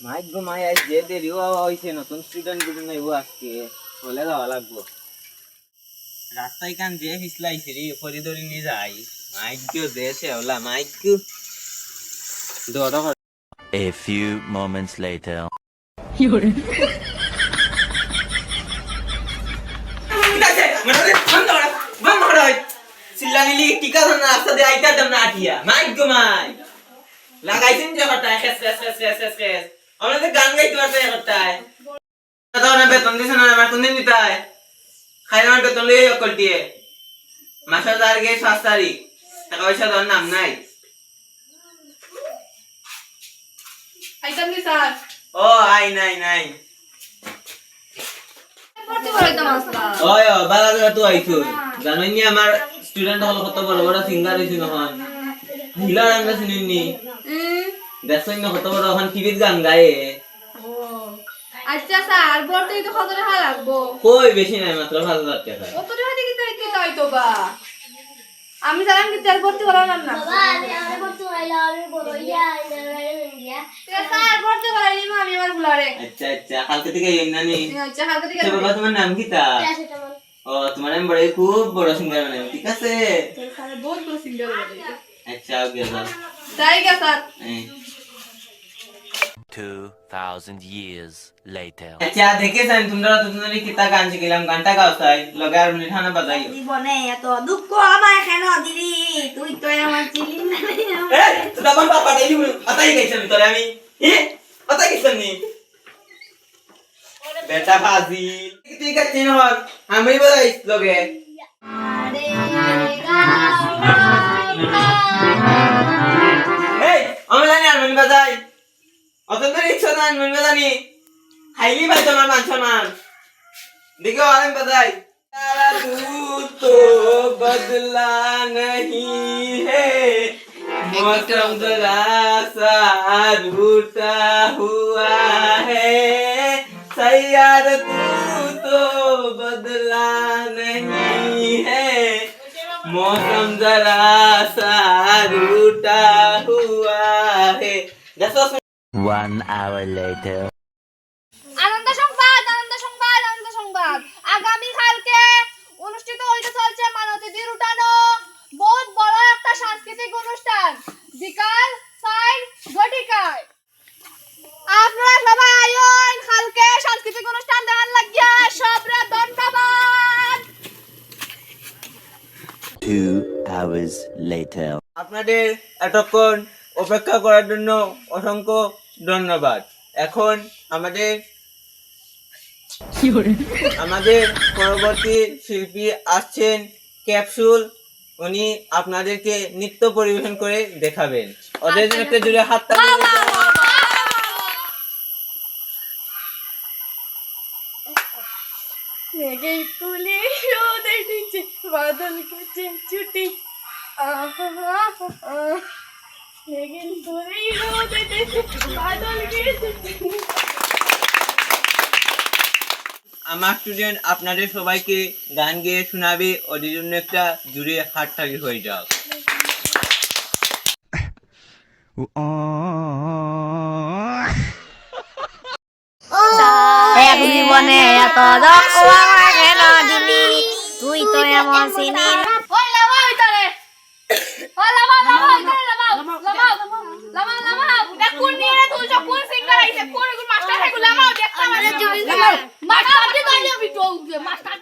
Mic গো মাই আজ যে দেরি হইছে নতুন স্টুডেন্ট গুলো নাইবো আজকে বলে যাওয়া লাগবো রাস্তায় কান যে পিছলাইছে রে করিডোরে নিয়ে যাই মাইক গো দেশে হলা মাইক গো দৌড় A few moments later. চিল্লানিলি টিকা ধর না রাস্তা দিয়ে আইতা দম না আটিয়া মাইক গো মাই লাগাইছেন যে হটায় খেস খেস খেস খেস খেস খেস আমরা তো গান গাইতে পারতে হটায় দাও না বেতন দিছ না আমার কোনদিন দিতাই খাই আমার বেতন লই অকল দিয়ে মাসে যার গে 7 তারিখ টাকা পয়সা দেওয়ার নাম নাই আইতাম নি স্যার ও আই নাই নাই পড়তে বলাইতাম আসলা ওই ও বালা জায়গা তো আইছো জানোই নি আমার স্টুডেন্ট হল কত বড় বড় সিঙ্গার হইছে নখন হিলার আমরা শুনিনি দেখছই না কত বড় এখন টিভিতে গান গায় ও আচ্ছা স্যার পড়তে তো কত টাকা লাগবো কই বেশি নাই মাত্র 5000 টাকা কত টাকা দিয়ে কি তাই তো বা আমি জানাম কি তেল পড়তে বলালাম না বাবা আমি পড়তে বলাইলাম আমি বড় ইয়া ইন্ডিয়া স্যার পড়তে বলাইনি আমি আমার বুলারে আচ্ছা আচ্ছা কালকে থেকে এই না নি আচ্ছা হালকা থেকে আচ্ছা বাবা তোমার নাম কি তা প্যারাসিটামল ও তোমার নাম বড় খুব বড় সিঙ্গার মানে ঠিক আছে স্যার বহুত বড় সিঙ্গার বলে আচ্ছা ওকে দাও তাই গা স্যার 2000 years later. আচ্ছা দেখেছেন তোমরা দুজনে কিতা গান শিখিলাম গানটা গাও তাই লগে আর মিঠানা বাজাইও জীবনে এত দুঃখ আমায় কেন দিলি তুই তো আমার চিলি না এ তো তখন বাবা দেই পাতাই গেছেন তোরে আমি পাতাই গেছেন নি বেটা ফাজিল তুই কাছে ন আমি বাজাই লগে আরে এই আমি জানি আর মন বাজাই অতন ধরে ইচ্ছা না মন বাজানি হাইলি ভাই তোমার মান সম্মান দেখো আমি বাজাই तारा दूध तो बदला नहीं है मौसम जरा सा रूठा हुआ है सैयार तू तो बदला नहीं है मौसम जरा सा रूठा हुआ है 1 hour later. আনন্দ সংবাদ আগামী কালকে অনুষ্ঠিত হইতে চলছে মানবতার উঠানো বহুত বড় একটা সাংস্কৃতিক অনুষ্ঠান বিকাল 4:00 আপনারা সবাই আয়োজন কালকে সাংস্কৃতিক অনুষ্ঠান দেখার লাগিয়া সবরা ধন্যবাদ 2 hours later. আপনাদের এতক্ষণ অপেক্ষা করার জন্য অসংখ্য ধন্যবাদ এখন আমাদের পরবর্তী শিল্পী আসছেন ক্যাপসুল উনি আপনাদেরকে নৃত্য পরিবেশন করে দেখাবেন ওদের জন্য একটা জোরে হাততালি মেঘে কুলে রোদের নিচে বাদল কুচে ছুটি মেঘে কুলে রোদের নিচে বাদল কুচে আমার স্টুডেন্ট আপনাদের সবাইকে গান গেয়ে শোনাবে ওদের জন্য একটা জুড়ে হাততালি হয়ে যাও এক জীবনে এত দুঃখ আমায় কেন দিলি তুই তো এমন চিনি ওই লামাও ইতারে ওই লামাও দেখুন নিয়ে তুই যে কোন সিঙ্গার আইছে কোন মাস্টার হেগু লামাও দেখতা মানে মাস্টার দি গাইলে ভিডিও মাস্টার